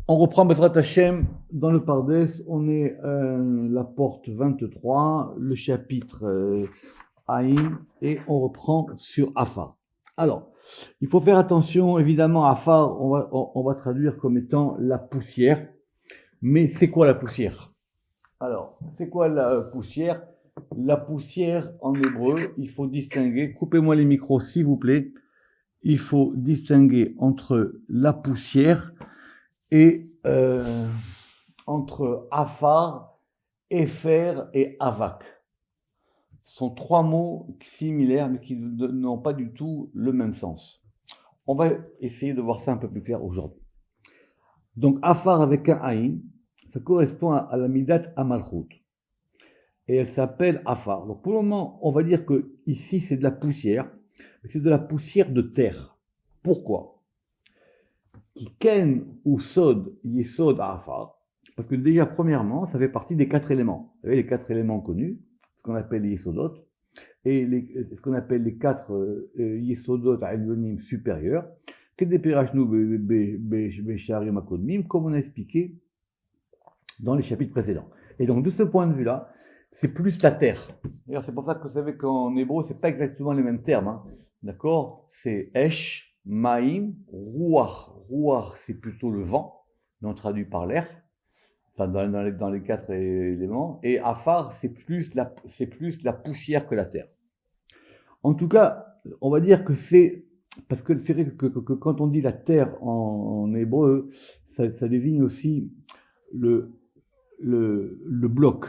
On reprend Bezrat Hashem dans le Pardes, on est la porte 23, le chapitre Aïn, et on reprend sur Afar. Alors, il faut faire attention, évidemment, Afar, on va traduire comme étant la poussière, mais c'est quoi la poussière? Alors, c'est quoi la poussière? La poussière, en hébreu, il faut distinguer, coupez-moi les micros s'il vous plaît, il faut distinguer entre la poussière et entre Afar, Efer et Avak. Ce sont trois mots similaires mais qui n'ont pas du tout le même sens. On va essayer de voir ça un peu plus clair aujourd'hui. Donc Afar avec un Aïn, ça correspond à la Midat Amalchut. Et elle s'appelle Afar. Donc pour le moment, on va dire que ici c'est de la poussière, mais c'est de la poussière de terre. Pourquoi? Qui ken ou sod yesod afar, parce que déjà premièrement ça fait partie des quatre éléments. Vous savez les quatre éléments connus, ce qu'on appelle les yesodot, et ce qu'on appelle les quatre yesodot alionim supérieurs, que des pirachnou besharim akodmim, comme on a expliqué dans les chapitres précédents. Et donc de ce point de vue-là, c'est plus la terre. D'ailleurs c'est pour ça que vous savez qu'en hébreu c'est pas exactement les mêmes termes, hein. D'accord? C'est esh, maïm, ruach. Ruach, c'est plutôt le vent, mais on traduit par l'air, enfin dans les quatre éléments. Et Afar, c'est plus la poussière que la terre. En tout cas, on va dire que c'est, parce que c'est vrai que quand on dit la terre en hébreu, ça désigne aussi le bloc.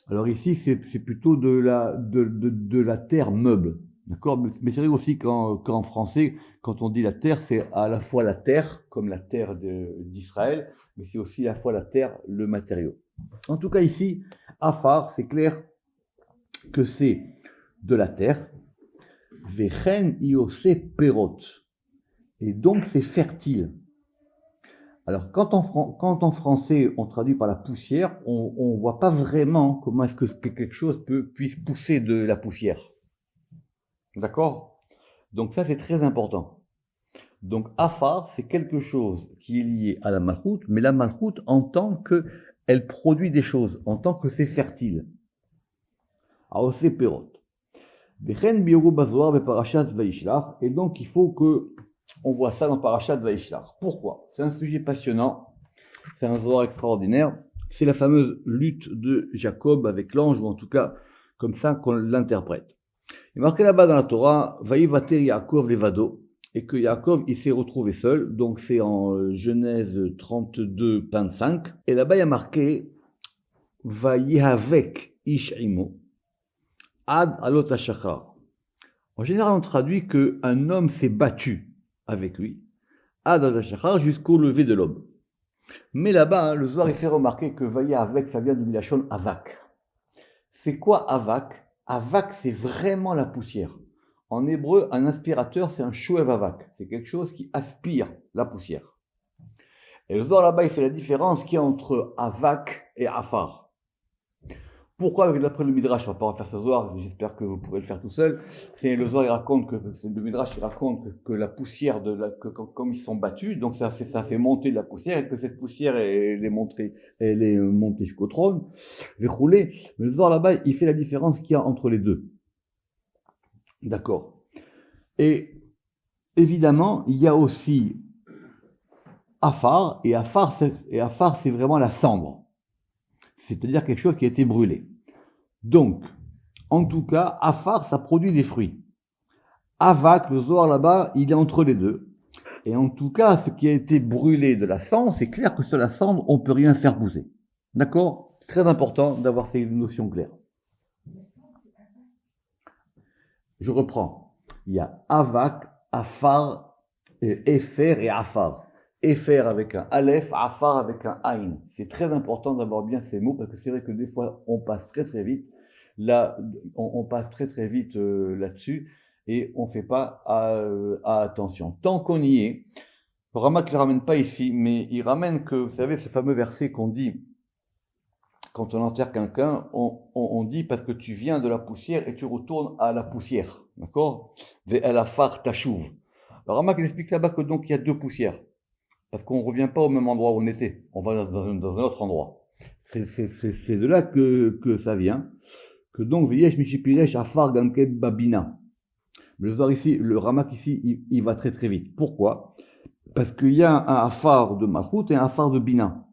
Alors ici, c'est plutôt de la terre meuble. D'accord? Mais c'est vrai aussi qu'en français, quand on dit la terre, c'est à la fois la terre, comme la terre d'Israël, mais c'est aussi à la fois la terre, le matériau. En tout cas, ici, Afar, c'est clair que c'est de la terre. Vechen iose perot. Et donc, c'est fertile. Alors, quand en français, on traduit par la poussière, on voit pas vraiment comment est-ce que quelque chose puisse pousser de la poussière. D'accord? Donc ça, c'est très important. Donc Afar, c'est quelque chose qui est lié à la malchoute, mais la malchoute en tant qu'elle produit des choses, en tant que c'est fertile. Aose perot. Et donc il faut que on voit ça dans Parashat Vaishlach. Pourquoi? C'est un sujet passionnant, c'est un zohar extraordinaire, c'est la fameuse lutte de Jacob avec l'ange, ou en tout cas comme ça qu'on l'interprète. Il est marqué là-bas dans la Torah, Vaïvater Yaakov levado, et que Yaakov il s'est retrouvé seul, donc c'est en Genèse 32, 25, et là-bas il y a marqué Vaïhavek ish imo, ad alot hashachar. En général, on traduit qu'un homme s'est battu avec lui, ad alot hashachar, jusqu'au lever de l'aube. Mais là-bas, le Zohar il fait remarquer que Vaïhavek, ça vient du Milachon avak. C'est quoi avak? Avak, c'est vraiment la poussière. En hébreu, un aspirateur, c'est un shoev avak. C'est quelque chose qui aspire la poussière. Et le Zohar là-bas, il fait la différence qu'il y a entre avak et afar. Pourquoi, d'après le Midrash, on va pas refaire ce Zohar, j'espère que vous pourrez le faire tout seul. C'est le Zohar, il raconte que, c'est le Midrash, il raconte que la poussière comme ils sont battus, donc ça fait monter de la poussière, et que cette poussière, elle est montée jusqu'au trône, verroulée. Mais le Zohar là-bas, il fait la différence qu'il y a entre les deux. D'accord. Et, évidemment, il y a aussi Afar, et Afar, c'est vraiment la cendre. C'est-à-dire quelque chose qui a été brûlé. Donc, en tout cas, Afar, ça produit des fruits. Avak, le Zohar là-bas, il est entre les deux. Et en tout cas, ce qui a été brûlé de la cendre, c'est clair que sur la cendre, on peut rien faire pousser. D'accord? C'est très important d'avoir ces notions claires. Je reprends. Il y a Avak, Afar, Efer et Afar. Efer avec un Aleph, Afar avec un Aïn. C'est très important d'avoir bien ces mots parce que c'est vrai que des fois on passe très très vite. Là, on passe très très vite là-dessus et on fait pas attention. Tant qu'on y est, Ramak ne le ramène pas ici, mais il ramène que, vous savez, ce fameux verset qu'on dit quand on enterre quelqu'un, on dit parce que tu viens de la poussière et tu retournes à la poussière. D'accord? Ve'el afar tashuv. Alors Ramak explique là-bas que donc il y a deux poussières. parce qu'on ne revient pas au même endroit où on était, on va dans un autre endroit. C'est de là que ça vient, que donc Viesh Mishipiresh Afar Gamket Babina. Mais le Ramak ici, il va très très vite. Pourquoi? Parce qu'il y a un Afar de Malchut et un Afar de Bina.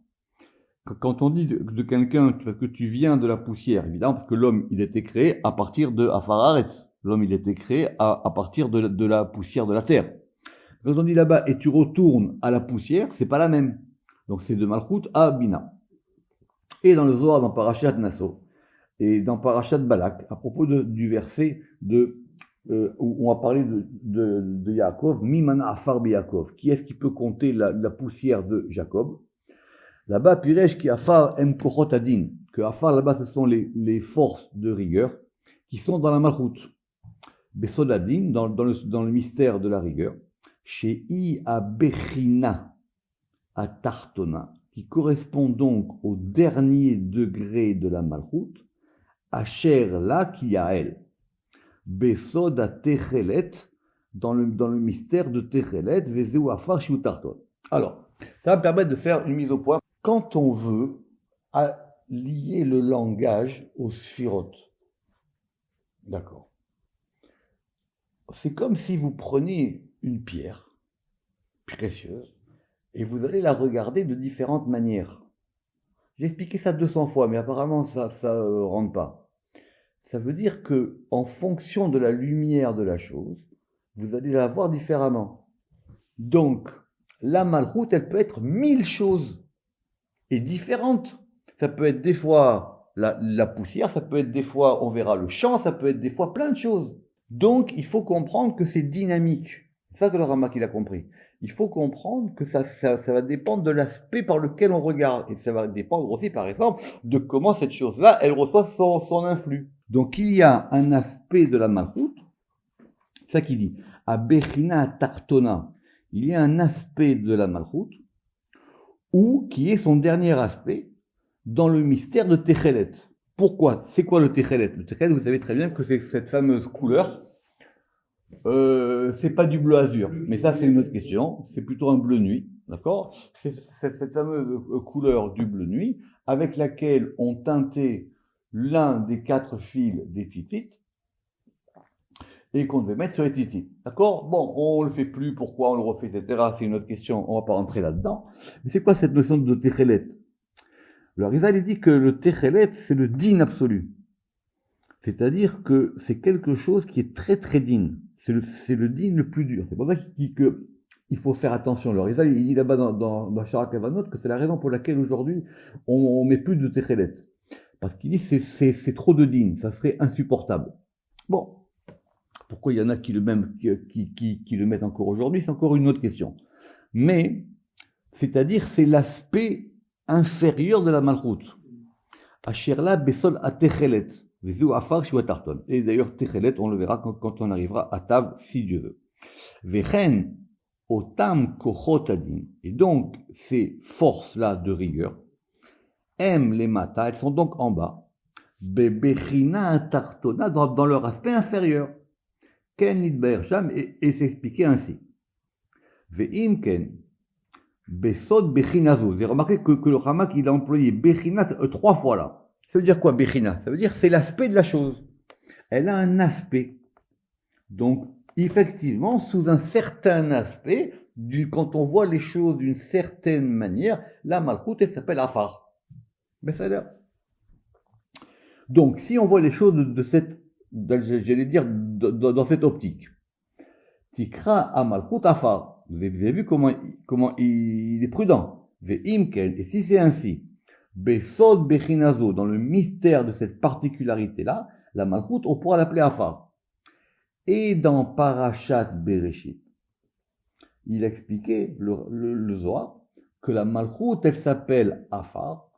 Quand on dit de quelqu'un que tu viens de la poussière, évidemment, parce que l'homme, il était créé à partir de Afar Aretz. L'homme, il était créé à partir de la poussière de la terre. Quand on dit là-bas, et tu retournes à la poussière, c'est pas la même. Donc c'est de Malchut à Bina. Et dans le Zohar, dans Parashat Nasso, et dans Parashat Balak, à propos du verset où on va parler de Yaakov, Mimana Afar bi Yaakov, qui est-ce qui peut compter la poussière de Jacob? Là-bas, Piresh qui Afar em kochot adin, que Afar là-bas ce sont les forces de rigueur qui sont dans la Malchut. Besod adin, dans le mystère de la rigueur, chez I a Bechina à Tartona, qui correspond donc au dernier degré de la Malchut, Asher là qui a elle. Besod à Techelet, dans le mystère de Techelet, Vezeu Afar Shiutarton. Alors, ça va me permettre de faire une mise au point. Quand on veut lier le langage au sphiroth, d'accord, c'est comme si vous preniez une pierre précieuse et vous allez la regarder de différentes manières. J'ai expliqué ça 200 fois, mais apparemment ça rentre pas. Ça veut dire que, en fonction de la lumière de la chose, vous allez la voir différemment. Donc, la Malchut, elle peut être 1000 choses et différentes. Ça peut être des fois la poussière, ça peut être des fois, on verra le champ, ça peut être des fois plein de choses. Donc, il faut comprendre que c'est dynamique. C'est ça que le Ramak il a compris. Il faut comprendre que ça va dépendre de l'aspect par lequel on regarde. Et ça va dépendre aussi, par exemple, de comment cette chose-là, elle reçoit son influx. Donc, il y a un aspect de la Malchut, c'est ça qu'il dit, à Bechina Tartona, il y a un aspect de la Malchut, ou qui est son dernier aspect, dans le mystère de Techelet. Pourquoi? C'est quoi le Techelet? Le Techelet, vous savez très bien que c'est cette fameuse couleur. C'est pas du bleu azur, mais ça c'est une autre question. C'est plutôt un bleu nuit, d'accord? C'est cette fameuse couleur du bleu nuit avec laquelle on teintait l'un des 4 fils des titites et qu'on devait mettre sur les titites, d'accord? Bon, on le fait plus, pourquoi on le refait, etc. C'est une autre question, on va pas rentrer là-dedans. Mais c'est quoi cette notion de Techelet? Le Arizal il dit que le Techelet c'est le din absolu. C'est-à-dire que c'est quelque chose qui est très très digne. C'est le digne le plus dur. C'est pour ça qu'il faut faire attention. Le Arizal, il dit là-bas dans Sharak Havanot que c'est la raison pour laquelle aujourd'hui on met plus de Techelet. Parce qu'il dit c'est trop de digne, ça serait insupportable. Bon, pourquoi il y en a qui le mettent encore aujourd'hui, c'est encore une autre question. Mais, c'est-à-dire c'est l'aspect inférieur de la Malchut. Asherla besol a Techelet. Et d'ailleurs, Techelet, on le verra quand on arrivera à Tav, si Dieu veut. Vechen, otam kochot adin. Et donc, ces forces-là de rigueur, aiment les matas, elles sont donc en bas. Bebechina tartona, dans leur aspect inférieur. Ken nidber sham, et s'expliquer ainsi. Ve'im ken, besod bechinazo. Vous avez remarqué que le Ramak, il a employé bechinat 3 fois là. Ça veut dire quoi, Bechina? Ça veut dire c'est l'aspect de la chose. Elle a un aspect. Donc, effectivement, sous un certain aspect, quand on voit les choses d'une certaine manière, la Malchut, elle s'appelle Afar. Ben ça l'air. Donc, si on voit les choses j'allais dire, dans cette optique, Tikra a Malchut Afar. Vous avez vu comment il est prudent. Ve'imken, et si c'est ainsi, Besod Bechinazo, dans le mystère de cette particularité-là, la Malchut, on pourra l'appeler Afar. Et dans Parashat Bereshit, il expliquait, le Zohar, que la Malchut, elle s'appelle Afar,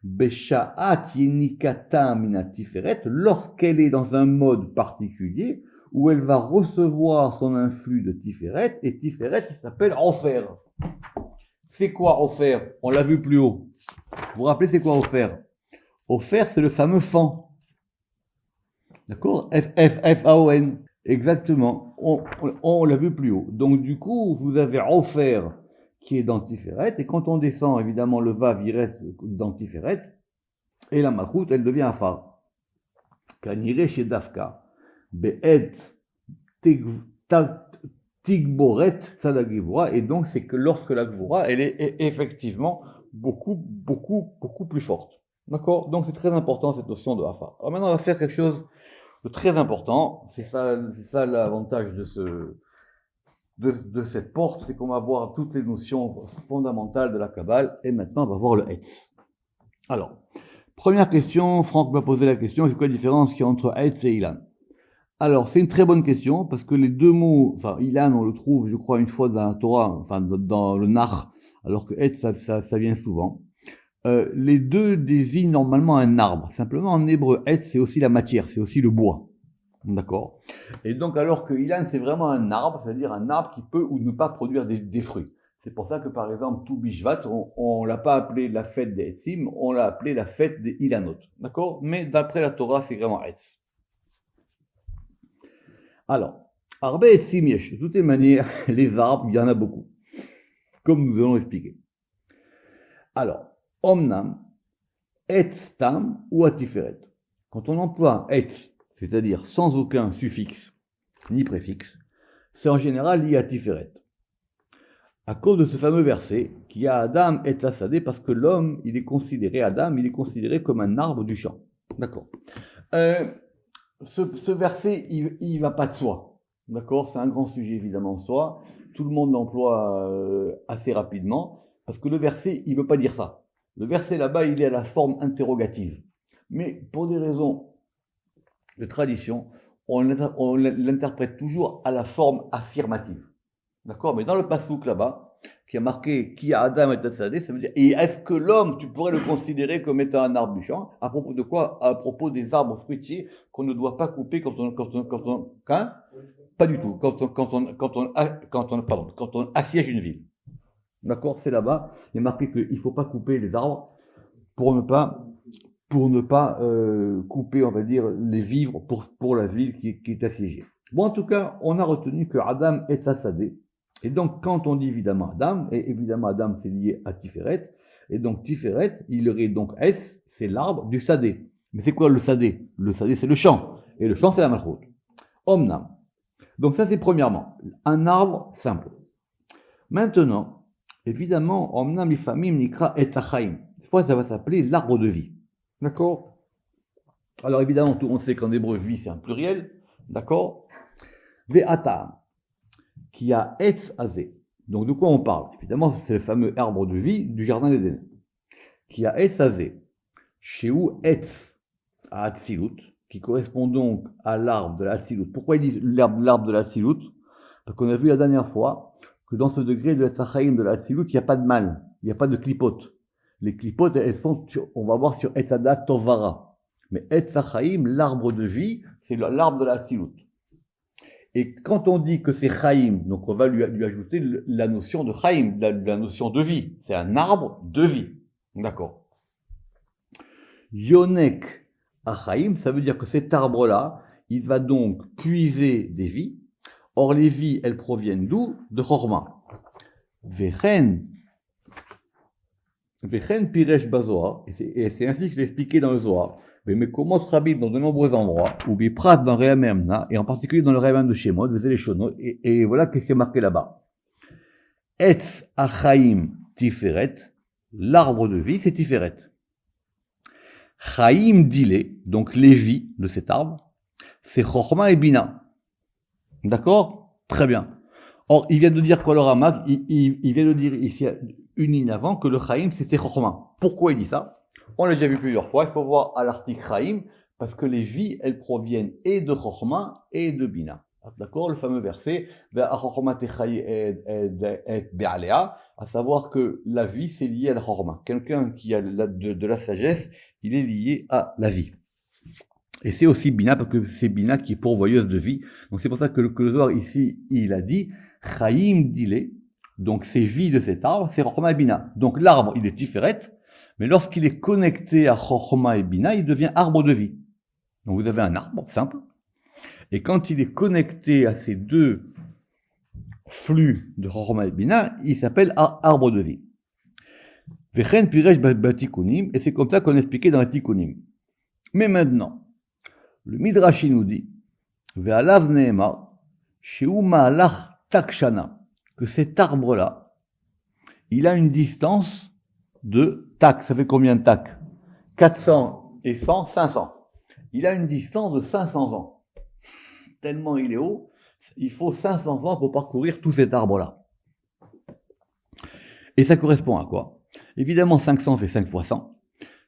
Besha'at Yenikata Minatiferet, lorsqu'elle est dans un mode particulier, où elle va recevoir son influx de Tiferet, et Tiferet, il s'appelle Ofer. C'est quoi Ofer? On l'a vu plus haut. Vous vous rappelez c'est quoi Ofer? Ofer, c'est le fameux fan. D'accord? F-A-O-N. Exactement. On l'a vu plus haut. Donc, du coup, vous avez offert qui est dentiférette. Et quand on descend, évidemment, le vav, il reste dentiférette. Et la malchoute, elle devient afar. Kanire chez Dafka. Be'et tigboret tzadagivora. Et donc, c'est que lorsque la gvora, elle est effectivement beaucoup plus forte. D'accord? Donc, c'est très important, cette notion de afar. Alors maintenant, on va faire quelque chose de très important. C'est ça l'avantage de cette porte, c'est qu'on va voir toutes les notions fondamentales de la Kabbale. Et maintenant, on va voir le Hetz. Alors, première question, Franck m'a posé la question, c'est quoi la différence qu'il y a entre Hetz et Ilan? Alors, c'est une très bonne question, parce que les deux mots, enfin, Ilan, on le trouve, je crois, une fois dans la Torah, enfin, dans le Nach, alors que Hetz, ça vient souvent. Les deux désignent normalement un arbre. Simplement, en hébreu, Hetz, c'est aussi la matière, c'est aussi le bois. D'accord? Et donc, alors que Ilan, c'est vraiment un arbre, c'est-à-dire un arbre qui peut ou ne pas produire des fruits. C'est pour ça que, par exemple, tout Bishvat, on l'a pas appelé la fête des Hetzim, on l'a appelé la fête des Ilanot. D'accord? Mais d'après la Torah, c'est vraiment Hetz. Alors, Arbe Hetzim Yesh. De toutes les manières, les arbres, il y en a beaucoup. Comme nous allons expliquer. Alors, Omnam, Etz Tam ou Atiferet. Quand on emploie Etz, c'est-à-dire sans aucun suffixe ni préfixe, c'est en général lié à Tiferet. À cause de ce fameux verset, qui a Adam et Tassadé, parce que l'homme, il est considéré comme un arbre du champ. D'accord. Ce verset, il va pas de soi. D'accord. C'est un grand sujet, évidemment, en soi. Tout le monde l'emploie assez rapidement, parce que le verset, il veut pas dire ça. Le verset là-bas, il est à la forme interrogative. Mais pour des raisons de tradition, on l'interprète toujours à la forme affirmative. D'accord? Mais dans le pasouk là-bas, qui a marqué qui a Adam et Tassadé, ça veut dire, et est-ce que l'homme, tu pourrais le considérer comme étant un arbre du champ? À propos de quoi? À propos des arbres fruitiers qu'on ne doit pas couper quand pas du tout, quand on assiège une ville. D'accord? C'est là-bas. Il est marqué qu'il ne faut pas couper les arbres pour ne pas couper, on va dire, les vivres pour la ville qui est assiégée. Bon, en tout cas, on a retenu que Adam est Tassadé. Et donc, quand on dit évidemment Adam, et évidemment Adam c'est lié à Tiferet, et donc Tiferet, il aurait donc Etz, c'est l'arbre du Sadé. Mais c'est quoi le Sadé? Le Sadé c'est le champ, et le champ c'est la Malchut. Omnam. Donc ça c'est premièrement, un arbre simple. Maintenant, évidemment, Omnam Ifamim Nikra Etzachaim. Des fois ça va s'appeler l'arbre de vie. D'accord? Alors évidemment, tout le monde sait qu'en hébreu, vie c'est un pluriel. D'accord? Ve'atam. Qui a Etz Azé. Donc de quoi on parle? Évidemment, c'est le fameux arbre de vie du jardin d'Éden. Qui a Etz Azé. Chez où Etz à Atzilut, qui correspond donc à l'arbre de la Atzilut. Pourquoi ils disent l'arbre de la Atzilut? Parce qu'on a vu la dernière fois que dans ce degré de la Tzachaïm de la Atzilut, il n'y a pas de mal, il n'y a pas de clipotes. Les clipotes, elles sont on va voir sur Etz Adat Tovara. Mais Etz Tzachaïm, l'arbre de vie, c'est l'arbre de la Atzilut. Et quand on dit que c'est Chaim, donc on va lui ajouter la notion de Chaim, la notion de vie. C'est un arbre de vie. D'accord. Yonek à Chaim, ça veut dire que cet arbre-là, il va donc puiser des vies. Or, les vies, elles proviennent d'où? De Chorma. Vechen Piresh Bazoa, et c'est ainsi que je l'ai expliqué dans le Zohar. Mais comment Rabib dans de nombreux endroits, ou Biprat dans le Réamemna, et en particulier dans le Réamem de Shemot, vous les Shonot, et voilà qu'est-ce qui est marqué là-bas. Etz Achaim Tiferet, l'arbre de vie, c'est Tiferet. Chaim Dile, donc les vies de cet arbre, c'est Chochma et Bina. D'accord? Très bien. Or, il vient de dire quoi le Ramak, il vient de dire ici, une ligne avant, que le Chaim c'était Chochma. Pourquoi il dit ça? On l'a déjà vu plusieurs fois, il faut voir à l'article Chaim, parce que les vies, elles proviennent et de Chochma et de Bina. D'accord? Le fameux verset, à savoir que la vie, c'est lié à la Chochma. Quelqu'un qui a de la sagesse, il est lié à la vie. Et c'est aussi Bina, parce que c'est Bina qui est pourvoyeuse de vie. Donc c'est pour ça que le Zohar ici, il a dit, Chaim Dile, donc ces vies de cet arbre, c'est Chochma et Bina. Donc l'arbre, il est Tiferet, mais lorsqu'il est connecté à Chochma et Bina, il devient arbre de vie. Donc vous avez un arbre simple, Et quand il est connecté à ces deux flux de Chorma et Bina, il s'appelle arbre de vie. Vechen piresh batikunim, et c'est comme ça qu'on expliquait dans la Tikkunim. Mais maintenant, le Midrash nous dit, ve'alav ne'emar, sheu ma'alach takshana, que cet arbre-là, il a une distance de tak. Ça fait combien de tak? 400 et 100, 500. Il a une distance de 500 ans. Tellement il est haut, il faut 500 ans pour parcourir tout cet arbre-là. Et ça correspond à quoi? Évidemment, 500 c'est 5 fois 100.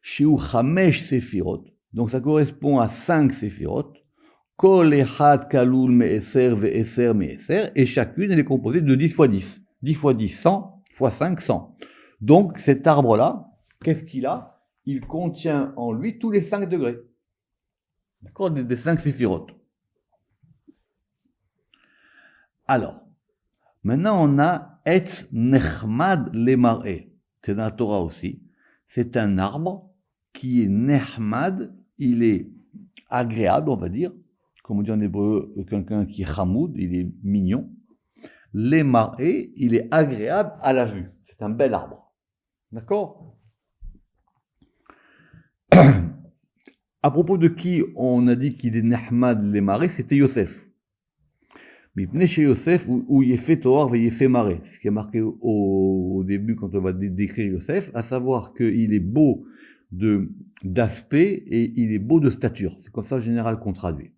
Shiu chamesh sefirot. Donc ça correspond à 5 sefirot. Kol echad kalul me'eser ve'eser me'eser. Et chacune, elle est composée de 10 fois 10. 10 fois 10, 100 fois 5, 100. Donc cet arbre-là, qu'est-ce qu'il a? Il contient en lui tous les 5 degrés. D'accord? Des 5 séphirotes. Alors, maintenant on a Etz Nechmad Lemar'e. C'est dans la Torah aussi. C'est un arbre qui est Nechmad, il est agréable, on va dire. Comme on dit en hébreu, quelqu'un qui est Hamoud, il est mignon. Lemar'e, il est agréable à la vue. C'est un bel arbre. D'accord? À propos de qui on a dit qu'il est Nechmad Lemar'e, c'était Yosef. Mais chez Yosef, où il est fait Toar et il est fait maré. Ce qui est marqué au début quand on va décrire Yosef, à savoir qu'il est beau d'aspect et il est beau de stature. C'est comme ça en général qu'on traduit.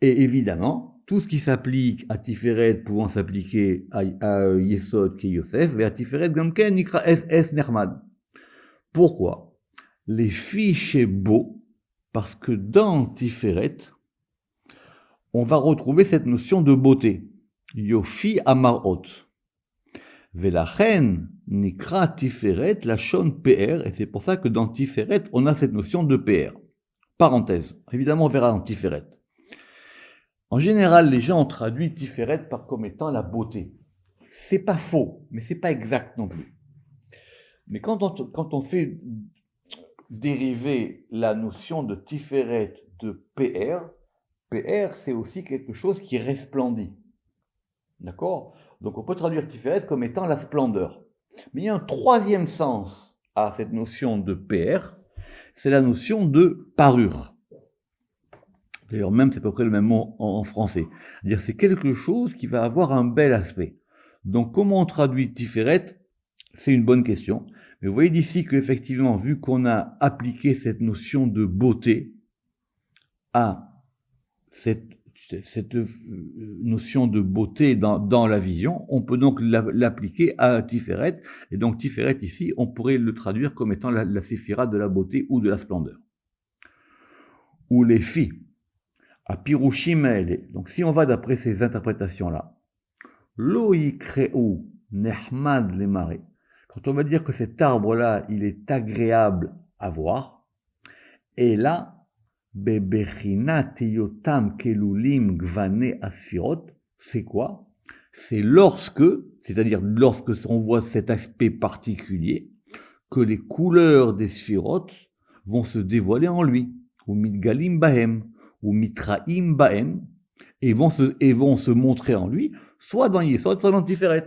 Et évidemment, tout ce qui s'applique à Tiferet pouvant s'appliquer à Yesod qui est Yosef, et à Tiferet Gamken, Nikra es Nechmad. Pourquoi? Les filles chez beau, parce que dans Tiferet, on va retrouver cette notion de beauté. Yofi amarot. Velachen nikra tiferet lachon PR, et c'est pour ça que dans Tiferet, on a cette notion de PR. Parenthèse. Évidemment, on verra dans Tiferet. En général, les gens ont traduit Tiferet comme étant la beauté. C'est pas faux, mais c'est pas exact non plus. Mais quand on fait dériver la notion de Tiferet de PR, PR, c'est aussi quelque chose qui resplendit. D'accord? Donc on peut traduire Tiferet comme étant la splendeur. Mais il y a un troisième sens à cette notion de PR, c'est la notion de parure. D'ailleurs, même c'est à peu près le même mot en français. C'est-à-dire c'est quelque chose qui va avoir un bel aspect. Donc comment on traduit Tiferet? C'est une bonne question. Mais vous voyez d'ici qu'effectivement, vu qu'on a appliqué cette notion de beauté à cette notion de beauté dans la vision, on peut donc l'appliquer à Tiferet, et donc Tiferet ici, on pourrait le traduire comme étant la séphira de la beauté ou de la splendeur. Ou les filles, à Pirushim Ele. Donc si on va d'après ces interprétations-là, Lo yikreu nehmad lemare, quand on va dire que cet arbre-là, il est agréable à voir, et là, Bebechinat yotam kelulim gvane asfirot, c'est quoi? C'est c'est-à-dire lorsque on voit cet aspect particulier, que les couleurs des sphirotes vont se dévoiler en lui, ou mitgalim bahem, ou mitraim bahem, et vont se montrer en lui, soit dans Yesod, soit dans Tiferet.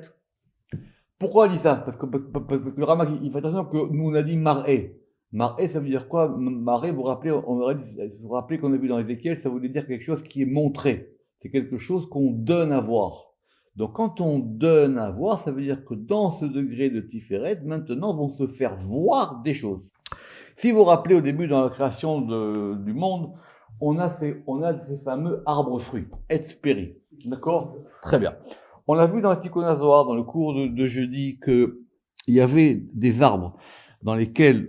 Pourquoi il dit ça? Parce que le Ramak, il fait attention que nous on a dit mar'é. Mar'é, ça veut dire quoi? Mar'é, vous vous rappelez qu'on a vu dans Ézéchiel, ça voulait dire quelque chose qui est montré. C'est quelque chose qu'on donne à voir. Donc quand on donne à voir, ça veut dire que dans ce degré de Tiferet, maintenant vont se faire voir des choses. Si vous vous rappelez au début dans la création du monde, on a ces fameux arbres fruits, Etzperi. D'accord? Très bien. On l'a vu dans la Tikkun HaZohar, dans le cours de jeudi, qu'il y avait des arbres dans lesquels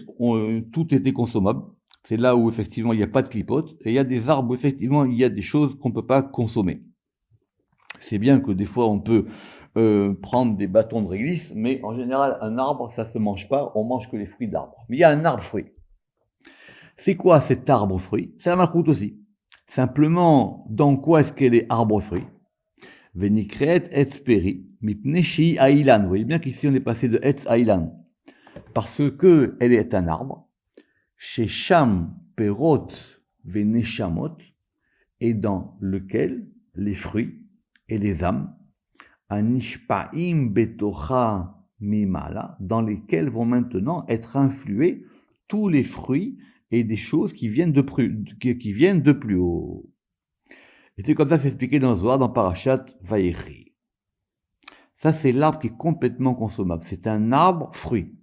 tout était consommable. C'est là où effectivement il n'y a pas de clipote. Et il y a des arbres où effectivement il y a des choses qu'on ne peut pas consommer. C'est bien que des fois on peut prendre des bâtons de réglisse, mais en général un arbre ça se mange pas, on mange que les fruits de l'arbre. Mais il y a un arbre fruit. C'est quoi cet arbre fruit? C'est la malchoute aussi. Simplement, dans quoi est-ce qu'elle est arbre fruit? Venikret etzperi, mipneshi ailan. Vous voyez bien qu'ici on est passé de etz ailan. Parce que elle est un arbre. Chez Sham perot veneshamot. et dans lequel les fruits et les âmes, anishpa'im betocha mimala, dans lesquels vont maintenant être influés tous les fruits et des choses qui viennent de plus haut. Et c'est comme ça, c'est expliqué dans Zohar, dans Parashat Vayechi. Ça, c'est l'arbre qui est complètement consommable. C'est un arbre fruit.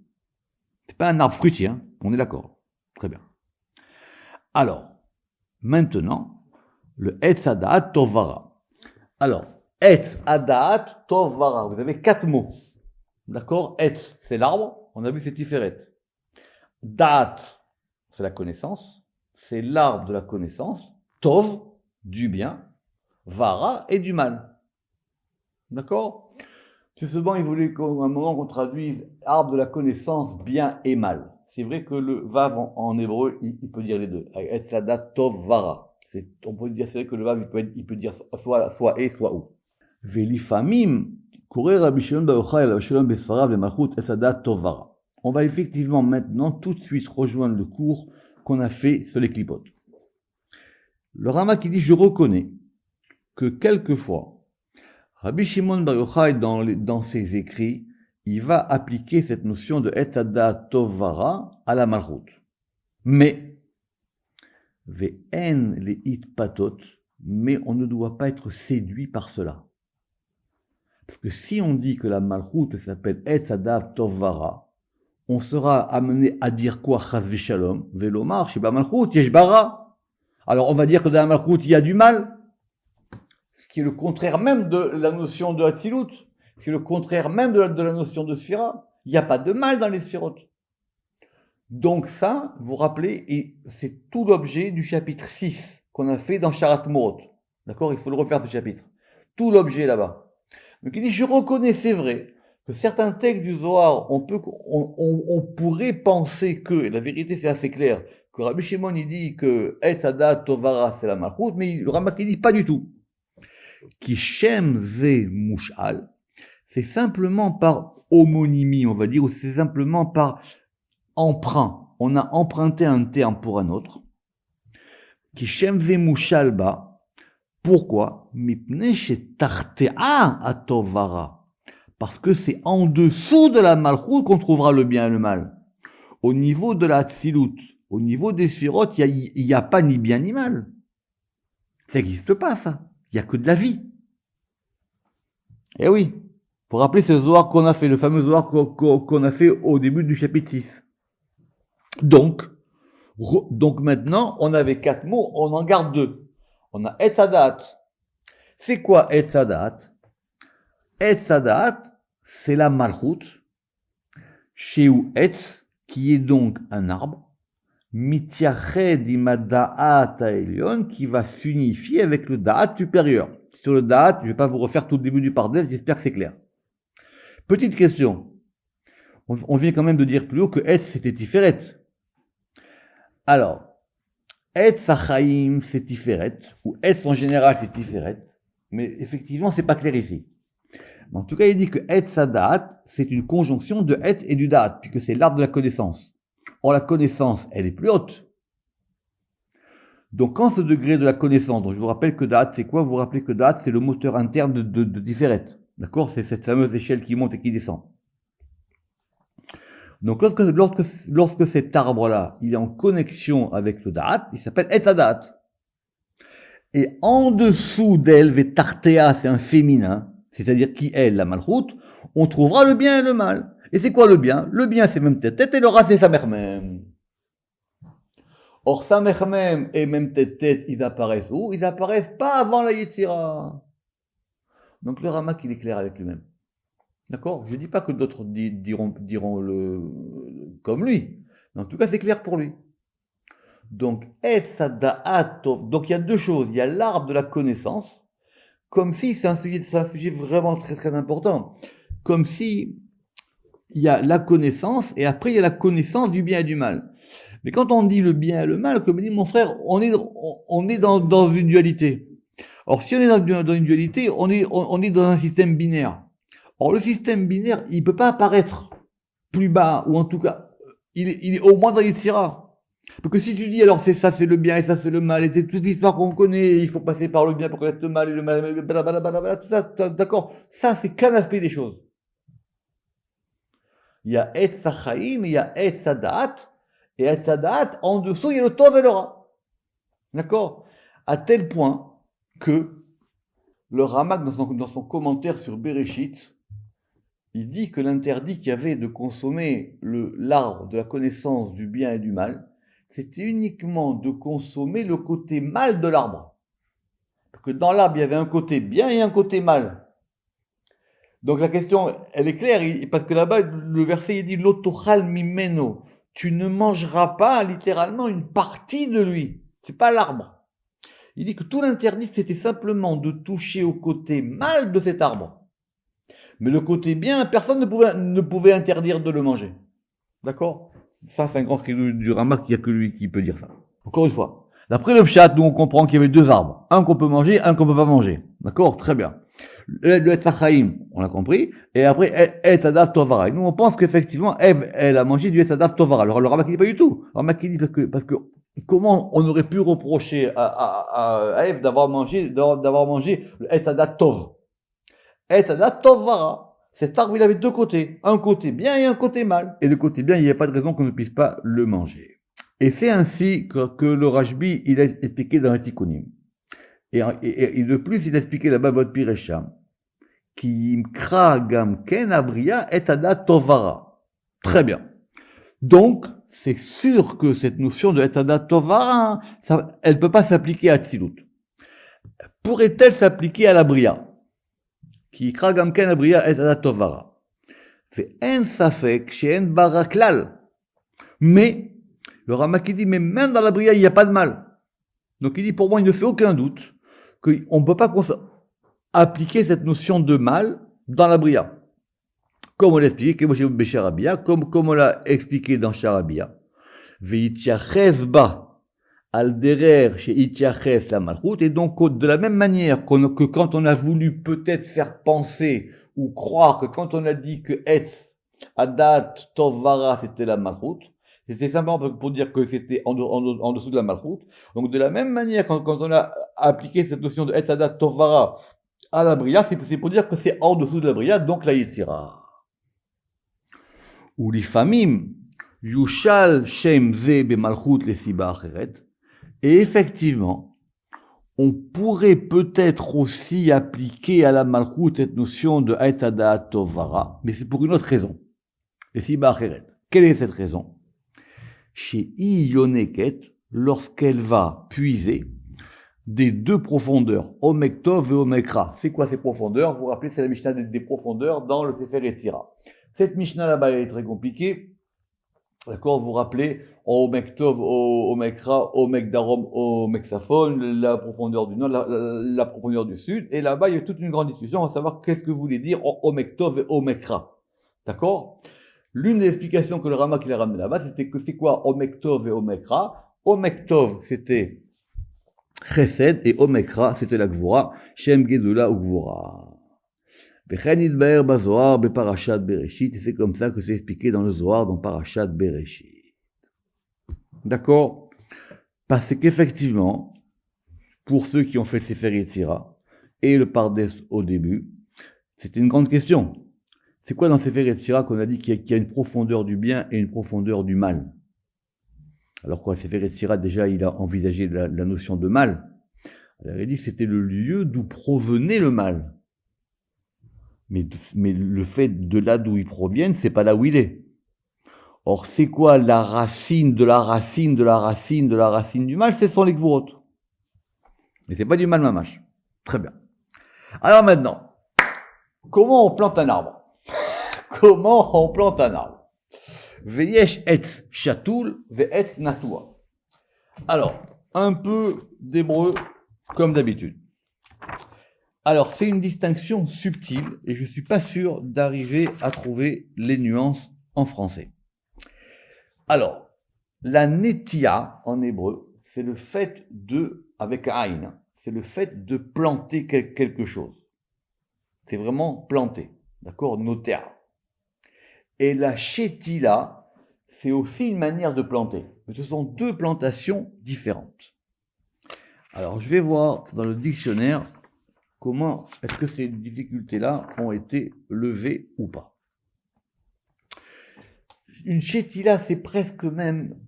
C'est pas un arbre fruitier, hein. On est d'accord. Très bien. Alors, maintenant, le Etz Hadat Tovara. Alors, Etz Hadat Tovara. Vous avez 4 mots. D'accord? Etz, c'est l'arbre. On a vu c'est Tiferet. Da'at, c'est la connaissance. C'est l'arbre de la connaissance. Tov, du bien. Vara et du mal. D'accord? C'est seulement, il voulait qu'à un moment qu'on traduise arbre de la connaissance, bien et mal. C'est vrai que le vav en hébreu, il peut dire les deux. Etz Hadat Tov Vara. On peut dire, c'est vrai que le vav, il peut dire soit et, soit ou. Velifamim, courir Rabbi Shimon bar Yochai, Rabbi Shimon Besfarav, le Malchut Etz Hadat Tov Vara. On va effectivement maintenant tout de suite rejoindre le cours qu'on a fait sur les clipotes. Le Rama qui dit, je reconnais que quelquefois, Rabbi Shimon bar Yochai, dans ses écrits, il va appliquer cette notion de Etz Hadat Tov Vara à la Malchut. Mais, ve'en le hitpatot, mais on ne doit pas être séduit par cela. Parce que si on dit que la Malchut s'appelle Etz Hadat Tov Vara, on sera amené à dire quoi, Chas v'shalom, velomar, sheba Malchut, yesh bara. Alors on va dire que dans la Malchut, il y a du mal, ce qui est le contraire même de la notion de Hatzilut, ce qui est le contraire même de la notion de Sphira. Il n'y a pas de mal dans les Sphirotes. Donc ça, vous vous rappelez, et c'est tout l'objet du chapitre 6 qu'on a fait dans Sharat Morot. D'accord? Il faut le refaire ce chapitre. Tout l'objet là-bas. Donc il dit, je reconnais, c'est vrai, que certains textes du Zohar, on pourrait penser que, et la vérité c'est assez clair, que Rabbi Shimon il dit que Etz Hadat Tovara c'est la Malchut, mais le Ramak il dit pas du tout. Qui Shem Ze Mushal, c'est simplement par homonymie, on va dire, ou c'est simplement par emprunt. On a emprunté un terme pour un autre. Qui Shem Ze Mushal ba. Pourquoi? Mipne shetartea atovara. Parce que c'est en dessous de la Malchut qu'on trouvera le bien et le mal. Au niveau de la Hatzilut, au niveau des Sphirot, il y a pas ni bien ni mal. Ça n'existe pas, ça. Il y a que de la vie. Eh oui. Pour rappeler ce Zohar qu'on a fait, le fameux Zohar qu'on a fait au début du chapitre 6. Donc maintenant, on avait 4 mots, on en garde 2. On a Etz Hadat. C'est quoi Etz Hadat? Etz Hadat, c'est la Malchut, Sheu Etz, qui est donc un arbre, Mityared imada'at ha'elyon, qui va s'unifier avec le Da'at supérieur. Sur le Da'at, je ne vais pas vous refaire tout le début du Pardes, j'espère que c'est clair. Petite question. On vient quand même de dire plus haut que Etz, c'était Tiferet. Alors, Etz Hachaim, c'est Tiferet, ou Etz en général, c'est Tiferet, mais effectivement, c'est pas clair ici. En tout cas, il dit que Etz Hadat, c'est une conjonction de Etz et du Da'at, puisque c'est l'arbre de la connaissance. Or, la connaissance, elle est plus haute. Donc, quand ce degré de la connaissance, donc je vous rappelle que Da'at, c'est quoi? Vous vous rappelez que Da'at, c'est le moteur interne de Tiferet. D'accord? C'est cette fameuse échelle qui monte et qui descend. Donc, lorsque cet arbre-là, il est en connexion avec le Da'at, il s'appelle Etz Hadat. Et en dessous d'elle, Vetartea, c'est un féminin, c'est-à-dire qui est la Malchut, on trouvera le bien et le mal. Et c'est quoi le bien? Le bien, c'est même tête et le rat, c'est sa mère même. Or, sa mère même et même tête, ils apparaissent où? Ils apparaissent pas avant la Yetzira. Donc, le Ramak, il est clair avec lui-même. D'accord? Je dis pas que d'autres diront comme lui. Mais en tout cas, c'est clair pour lui. Donc, Etz Hadat, donc il y a 2 choses. Il y a l'arbre de la connaissance, comme si, c'est un sujet vraiment très très important. Comme si, il y a la connaissance, et après il y a la connaissance du bien et du mal. Mais quand on dit le bien et le mal, comme dit mon frère, on est dans une dualité. Or, si on est dans une dualité, on est dans un système binaire. Or, le système binaire, il peut pas apparaître plus bas, ou en tout cas, il est au moins dans Yetzira. Parce que si tu dis alors c'est ça c'est le bien et ça c'est le mal, et c'est toute l'histoire qu'on connaît, il faut passer par le bien pour connaître le mal et le mal, blablabla, tout ça, d'accord, ça c'est qu'un aspect des choses. Il y a Etz Hachaim, il y a Etz Hadat, et Etz Hadat, en dessous il y a le Tov et le Ra. D'accord? À tel point que le Ramak, dans son commentaire sur Bereshit, il dit que l'interdit qu'il y avait de consommer l'arbre de la connaissance du bien et du mal, c'était uniquement de consommer le côté mal de l'arbre. Parce que dans l'arbre, il y avait un côté bien et un côté mal. Donc la question, elle est claire, parce que là-bas, le verset, il dit « L'otochal mimeno ». Tu ne mangeras pas, littéralement, une partie de lui. C'est pas l'arbre. Il dit que tout l'interdit, c'était simplement de toucher au côté mal de cet arbre. Mais le côté bien, personne ne pouvait interdire de le manger. D'accord? Ça, c'est un grand cri du Ramak, il n'y a que lui qui peut dire ça. Encore une fois. D'après le Pshat, nous on comprend qu'il y avait deux arbres. Un qu'on peut manger, un qu'on peut pas manger. D'accord? Très bien. Le Etzachaim, on l'a compris. Et après, Etzadav Tovara. Et nous on pense qu'effectivement, Ève, elle a mangé du Etzadav Tovara. Alors le Ramak dit pas du tout. Le Ramak dit parce que comment on aurait pu reprocher à Ève d'avoir mangé le Etzadav Tov? Etzadav Tovara. Cet arbre, il avait deux côtés. Un côté bien et un côté mal. Et le côté bien, il n'y a pas de raison qu'on ne puisse pas le manger. Et c'est ainsi que le Rashbi, il a expliqué dans le Tikkunim. Et de plus, il a expliqué là-bas votre Pirecha, qui imkra gam ken abria et adat tovara. Très bien. Donc, c'est sûr que cette notion de et adat tovara, elle peut pas s'appliquer à Tzilut. Pourrait-elle s'appliquer à la bria? Qui imkra gam ken abria et adat tovara. C'est en safek chez en baraklal. Mais, le Ramak dit, mais même dans la bria, il n'y a pas de mal. Donc il dit, pour moi, il ne fait aucun doute qu'on ne peut pas appliquer cette notion de mal dans la bria. Comme on l'a expliqué, comme on l'a expliqué dans Charabia. Veitiaches ba al derer chez itiaches la malchut. Et donc, de la même manière que quand on a voulu peut-être faire penser ou croire que quand on a dit que etz, adat, tovara, c'était la malchut, c'était simplement pour dire que c'était en dessous de la malchut. Donc, de la même manière, quand on a appliqué cette notion de etz, adat, tovara à la bria, c'est pour dire que c'est en dessous de la bria, donc la yetzira. Ou l'ifamim, yushal shem ze be malchut le siba acheret. Et effectivement, on pourrait peut-être aussi appliquer à la malchut cette notion de etz, adat, tovara, mais c'est pour une autre raison. Le siba acheret. Quelle est cette raison? Chez Iyoneket, lorsqu'elle va puiser des deux profondeurs, Omek Tov et Omek Ra. C'est quoi ces profondeurs? Vous vous rappelez, c'est la Mishnah des profondeurs dans le Sefer Yetzira. Cette Mishnah là-bas, elle est très compliquée. D'accord? Vous vous rappelez, Omek Tov, Omek Ra, Omek Darom, Omek Safon, la profondeur du nord, la profondeur du sud. Et là-bas, il y a toute une grande discussion à savoir qu'est-ce que voulait dire Omek Tov et Omek Ra. D'accord? L'une des explications que le Ramak il a ramené là-bas, c'était que c'est quoi Omek Tov et Omek Ra? Omek Tov, c'était Chesed, et Omek Ra, c'était la Gvura, Shem Gedula ou Gvura. Bechenid Baer Bazoar, Beparashat Bereshit, et c'est comme ça que c'est expliqué dans le Zohar, dans Parashat Bereshit. D'accord? Parce qu'effectivement, pour ceux qui ont fait le Sefer Yetzira, et le Pardes au début, c'est une grande question. C'est quoi dans le Sefer Yetzira qu'on a dit qu'il y a une profondeur du bien et une profondeur du mal? Alors quoi, le Sefer Yetzira, déjà, il a envisagé la notion de mal. Il avait dit que c'était le lieu d'où provenait le mal. Mais le fait de là d'où il provient, c'est pas là où il est. Or, c'est quoi la racine de la racine de la racine de la racine du mal? Ce sont les gvurot. Mais c'est pas du mal mamash. Très bien. Alors maintenant, comment on plante un arbre? Comment on plante un arbre? Veyesh etz chatoul, ve'etz natua. Alors, un peu d'hébreu, comme d'habitude. Alors, c'est une distinction subtile, et je suis pas sûr d'arriver à trouver les nuances en français. Alors, la netia, en hébreu, c'est le fait de, avec aïn, c'est le fait de planter quelque chose. C'est vraiment planter, d'accord, noter. Et la shetila, c'est aussi une manière de planter. Mais ce sont deux plantations différentes. Alors, je vais voir dans le dictionnaire comment est-ce que ces difficultés-là ont été levées ou pas. Une chétila, c'est presque même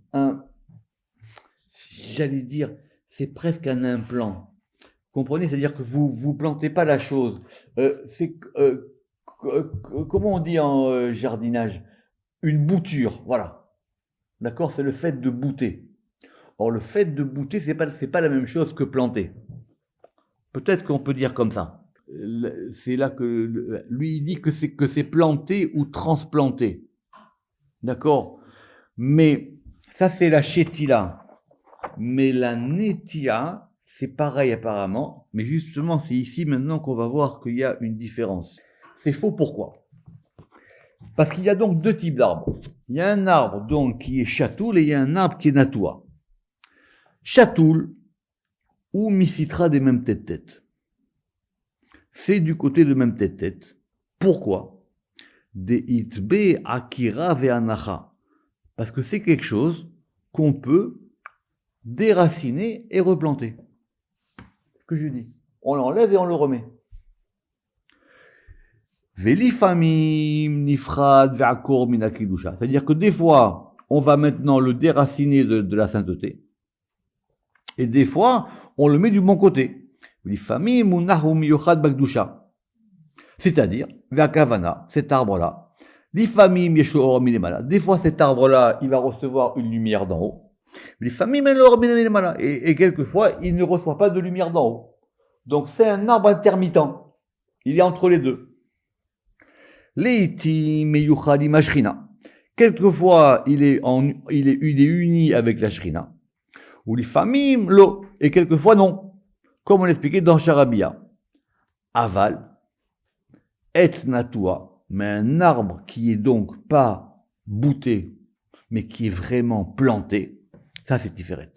j'allais dire, c'est presque un implant. Comprenez, c'est-à-dire que vous plantez pas la chose. Comment on dit en jardinage? Une bouture, voilà. D'accord, c'est le fait de bouter. Or, le fait de bouter, c'est pas la même chose que planter. Peut-être qu'on peut dire comme ça. C'est là que lui il dit que c'est planter ou transplanter. D'accord? Mais ça c'est la chétila. Mais la netia, c'est pareil apparemment, mais justement c'est ici maintenant qu'on va voir qu'il y a une différence. C'est faux, pourquoi? Parce qu'il y a donc deux types d'arbres. Il y a un arbre donc qui est chatoul et il y a un arbre qui est natoua. Chatoul ou misitra des mêmes tête-tête. C'est du côté de même tête-tête. Pourquoi? Des itbe akira ve'anacha. Parce que c'est quelque chose qu'on peut déraciner et replanter. C'est ce que je dis. On l'enlève et on le remet. C'est-à-dire que des fois, on va maintenant le déraciner de la sainteté. Et des fois, on le met du bon côté. C'est-à-dire, cet arbre-là, des fois cet arbre-là, il va recevoir une lumière d'en haut. Et quelquefois, il ne reçoit pas de lumière d'en haut. Donc c'est un arbre intermittent. Il est entre les deux. Quelquefois, il est uni avec la shrina. Ou les familles, l'eau. Et quelquefois, non. Comme on l'expliquait dans Charabia. Aval, etz natua, mais un arbre qui est donc pas bouté, mais qui est vraiment planté, ça c'est Tiferet.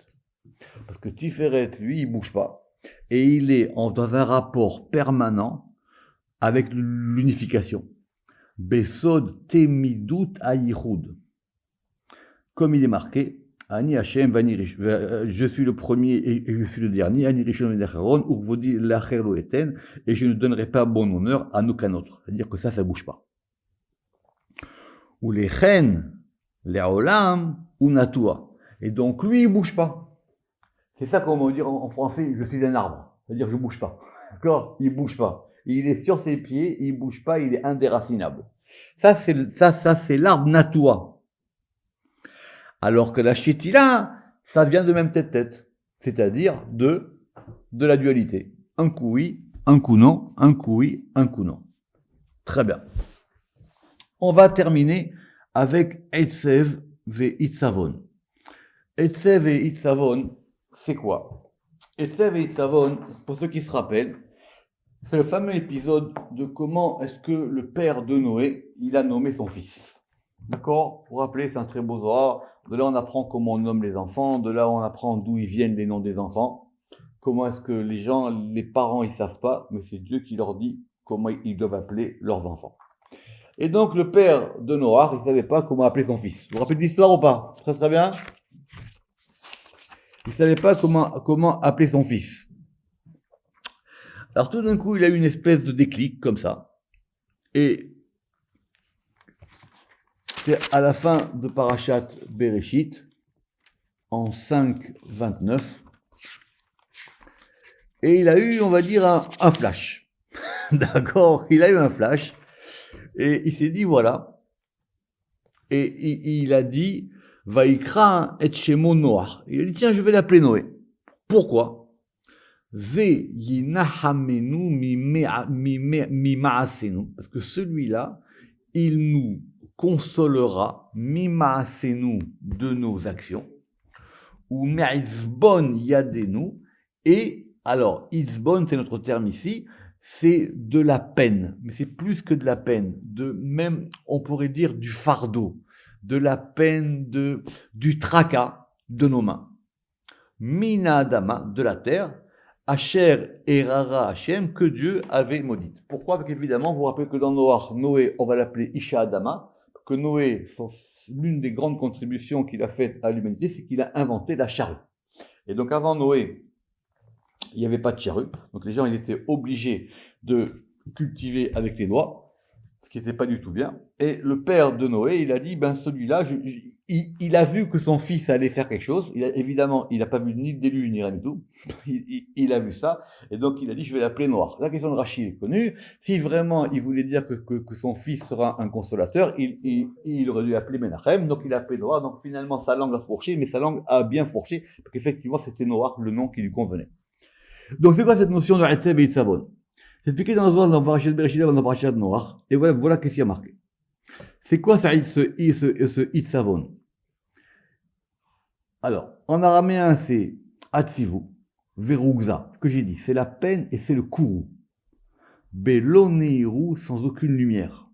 Parce que Tiferet, lui, il bouge pas. Et il est dans un rapport permanent avec l'unification. Besod temidut ayichud. Comme il est marqué, Ani Hashem vani rish. Je suis le premier et je suis le dernier. Ani rishon v'necharon ukvodi l'acher lo eten. Et je ne donnerai pas bon honneur à nous qu'à autre. C'est-à-dire que ça bouge pas. Ou les chen, les olam, ou natua. Et donc lui, il bouge pas. C'est ça qu'on va dire en français, je suis un arbre. C'est-à-dire, je bouge pas. D'accord? Il bouge pas. Il est sur ses pieds, il bouge pas, il est indéracinable. Ça, c'est l'arbre natua. Alors que la chétila, ça vient de même tête-tête. C'est-à-dire de la dualité. Un coup oui, un coup non, un coup oui, un coup non. Très bien. On va terminer avec Eitsev ve Itzavon. Eitsev et Itzavon, c'est quoi? Eitsev et Itzavon, pour ceux qui se rappellent, c'est le fameux épisode de comment est-ce que le père de Noé, il a nommé son fils. D'accord? Pour rappeler, c'est un très beau Zohar. De là, on apprend comment on nomme les enfants. De là, on apprend d'où ils viennent les noms des enfants. Comment est-ce que les parents, ils savent pas, mais c'est Dieu qui leur dit comment ils doivent appeler leurs enfants. Et donc, le père de Noach, il savait pas comment appeler son fils. Vous vous rappelez de l'histoire ou pas? Ça serait bien? Il savait pas comment appeler son fils. Alors tout d'un coup, il a eu une espèce de déclic comme ça. Et c'est à la fin de Parashat Bereshit, en 5:29. Et il a eu, on va dire, un flash. D'accord? Il a eu un flash. Et il s'est dit, voilà. Et il a dit, Vaikra et Shemo Noach. Il a dit, tiens, je vais l'appeler Noé. Pourquoi? Parce que celui-là, il nous consolera mimaasenu de nos actions, ou me'izbon yadenu, et alors izbon c'est notre terme ici, c'est de la peine, mais c'est plus que de la peine, même on pourrait dire du fardeau, de la peine, du tracas de nos mains. Mina Adama, de la terre, Asher Erara Hashem, que Dieu avait maudite. Pourquoi? Parce qu'évidemment, vous vous rappelez que dans Noé, on va l'appeler Isha Adama, que Noé, l'une des grandes contributions qu'il a faites à l'humanité, c'est qu'il a inventé la charrue. Et donc avant Noé, il n'y avait pas de charrue, donc les gens ils étaient obligés de cultiver avec les doigts, ce qui n'était pas du tout bien. Et le père de Noé, il a dit, ben celui-là, il a vu que son fils allait faire quelque chose. Évidemment, il n'a pas vu ni de déluge ni rien du tout. Il a vu ça, et donc il a dit, je vais l'appeler Noir. La question de Rachid est connue. Si vraiment il voulait dire que son fils sera un consolateur, il aurait dû l'appeler Menachem, donc il a appelé Noir. Donc finalement, sa langue a fourché, mais sa langue a bien fourché, parce qu'effectivement, c'était Noir le nom qui lui convenait. Donc c'est quoi cette notion de Etzeb et Itzavon? C'est expliqué dans le Parashat Bereshit, dans le Parashat Noach, et voilà qu'est-ce qu'il y a marqué. C'est quoi ce Itzavon? Alors, en araméen, c'est Atzivu, Verugza, ce que j'ai dit, c'est la peine et c'est le kourou. Beloneiru, sans aucune lumière.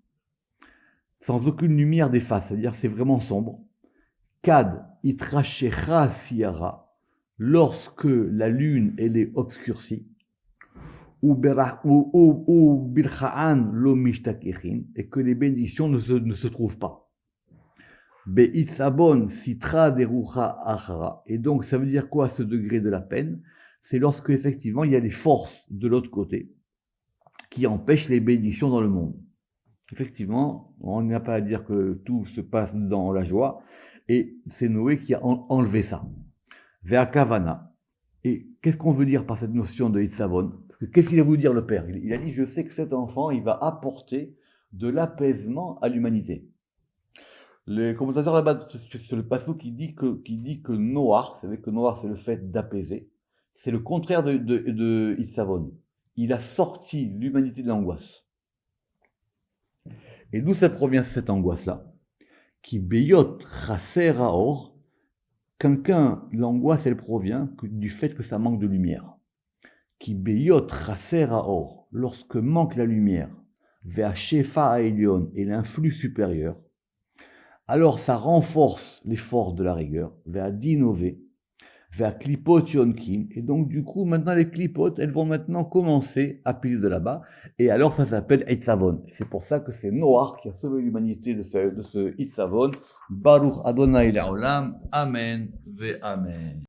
Sans aucune lumière des faces, c'est-à-dire c'est vraiment sombre. Kad itrashecha siara, lorsque la lune, elle est obscurcie. Ou bircha'an lo mishtakechin, et que les bénédictions ne se trouvent pas. Be'itzabon sitra derucha achara. Et donc, ça veut dire quoi ce degré de la peine? C'est lorsque, effectivement, il y a des forces de l'autre côté qui empêchent les bénédictions dans le monde. Effectivement, on n'a pas à dire que tout se passe dans la joie, et c'est Noé qui a enlevé ça. Ve'akavana. Et qu'est-ce qu'on veut dire par cette notion de Itzavon? Qu'est-ce qu'il a voulu dire le père? Il a dit, je sais que cet enfant, il va apporter de l'apaisement à l'humanité. Les commentateurs là-bas, c'est le passage qui dit que Noach, vous savez que Noach, c'est le fait d'apaiser. C'est le contraire de Itzavon. Il a sorti l'humanité de l'angoisse. Et d'où ça provient cette angoisse-là? Qui beyot chaser haor. L'angoisse, elle provient du fait que ça manque de lumière. Qui beyot chaser haor. Lorsque manque la lumière, vers shefa haelion et l'influx supérieur, alors ça renforce les forces de la rigueur, vers d'innover, vers klipot yonkin, et donc du coup maintenant les klipot, elles vont maintenant commencer à puiser de là-bas, et alors ça s'appelle Itzavon. C'est pour ça que c'est Noach qui a sauvé l'humanité de ce Itzavon. Baruch Adonai Le'olam, Amen ve Amen.